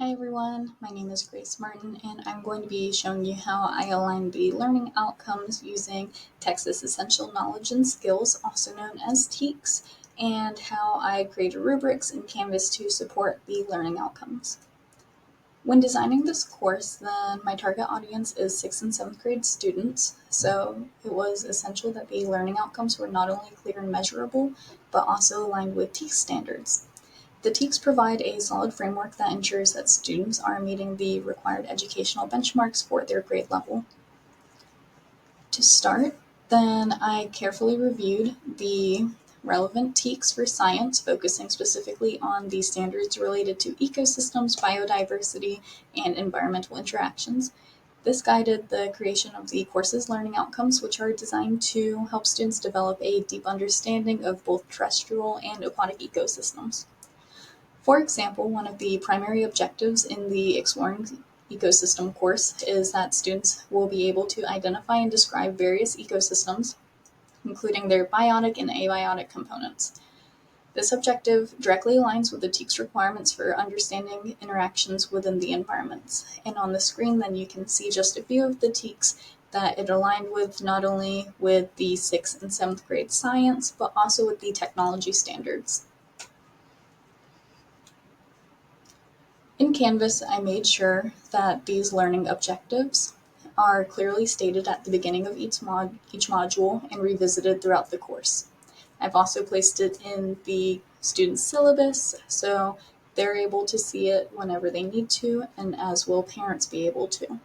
Hi everyone, my name is Grace Martin and I'm going to be showing you how I align the learning outcomes using TEKS Essential Knowledge and Skills, also known as TEKS, and how I created rubrics in Canvas to support the learning outcomes. When designing this course, then my target audience is 6th and 7th grade students, so it was essential that the learning outcomes were not only clear and measurable, but also aligned with TEKS standards. The TEKS provide a solid framework that ensures that students are meeting the required educational benchmarks for their grade level. To start, then I carefully reviewed the relevant TEKS for science, focusing specifically on the standards related to ecosystems, biodiversity, and environmental interactions. This guided the creation of the course's learning outcomes, which are designed to help students develop a deep understanding of both terrestrial and aquatic ecosystems. For example, one of the primary objectives in the Exploring Ecosystem course is that students will be able to identify and describe various ecosystems, including their biotic and abiotic components. This objective directly aligns with the TEKS requirements for understanding interactions within the environments. And on the screen, then you can see just a few of the TEKS that it aligned with, not only with the 6th and 7th grade science, but also with the technology standards. In Canvas, I made sure that these learning objectives are clearly stated at the beginning of each module and revisited throughout the course. I've also placed it in the student's syllabus, so they're able to see it whenever they need to, and as will parents be able to.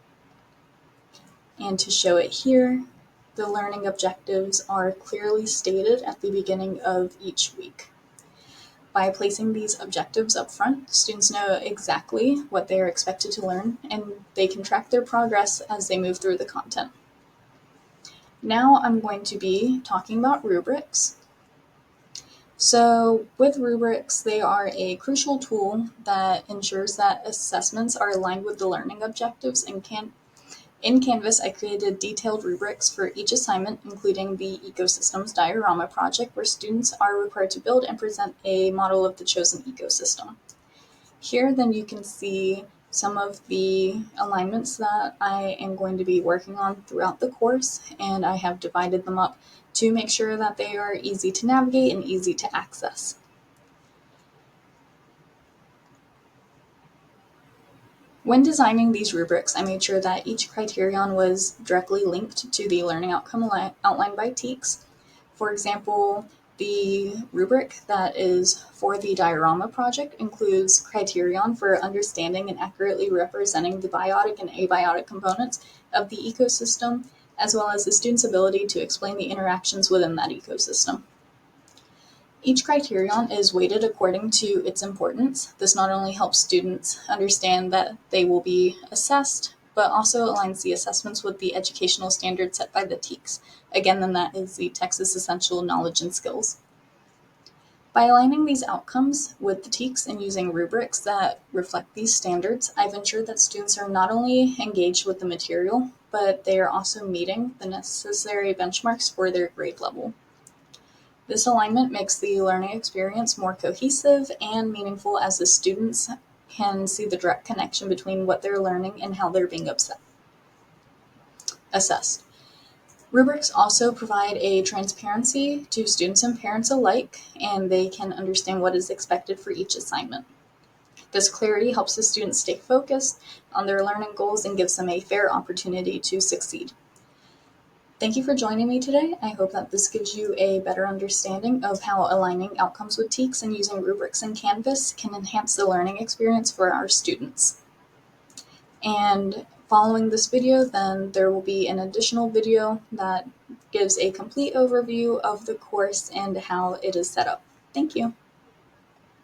And to show it here, the learning objectives are clearly stated at the beginning of each week. By placing these objectives up front, students know exactly what they are expected to learn, and they can track their progress as they move through the content. Now I'm going to be talking about rubrics. So with rubrics, they are a crucial tool that ensures that assessments are aligned with the learning objectives and in Canvas, I created detailed rubrics for each assignment, including the Ecosystems Diorama project, where students are required to build and present a model of the chosen ecosystem. Here, then, you can see some of the alignments that I am going to be working on throughout the course, and I have divided them up to make sure that they are easy to navigate and easy to access. When designing these rubrics, I made sure that each criterion was directly linked to the learning outcome outlined by TEKS. For example, the rubric that is for the diorama project includes criterion for understanding and accurately representing the biotic and abiotic components of the ecosystem, as well as the student's ability to explain the interactions within that ecosystem. Each criterion is weighted according to its importance. This not only helps students understand that they will be assessed, but also aligns the assessments with the educational standards set by the TEKS. Again, then that is the TEKS Essential Knowledge and Skills. By aligning these outcomes with the TEKS and using rubrics that reflect these standards, I've ensured that students are not only engaged with the material, but they are also meeting the necessary benchmarks for their grade level. This alignment makes the learning experience more cohesive and meaningful, as the students can see the direct connection between what they're learning and how they're being assessed. Rubrics also provide a transparency to students and parents alike, and they can understand what is expected for each assignment. This clarity helps the students stay focused on their learning goals and gives them a fair opportunity to succeed. Thank you for joining me today. I hope that this gives you a better understanding of how aligning outcomes with TEKS and using rubrics in Canvas can enhance the learning experience for our students. And following this video, then there will be an additional video that gives a complete overview of the course and how it is set up. Thank you.